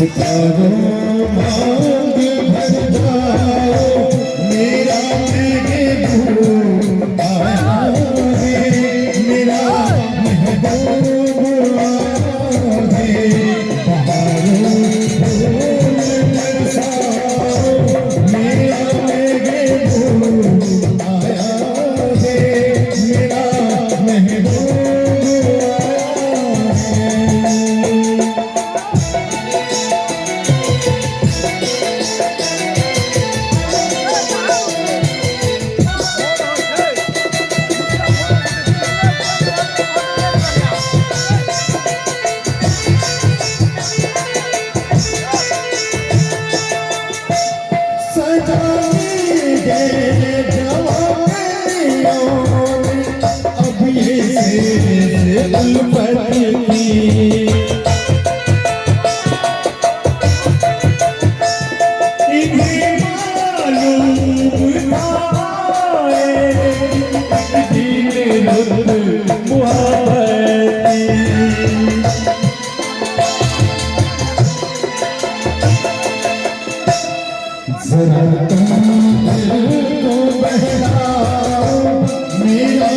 सितारों मांग भर जाओ मेरा महबूब आया है मेरा महबूब आया है बहारों फूल बरसाओ मेरा महबूब आया है मेरा महबूब जरा तुम दिल को बहलाओ मेरा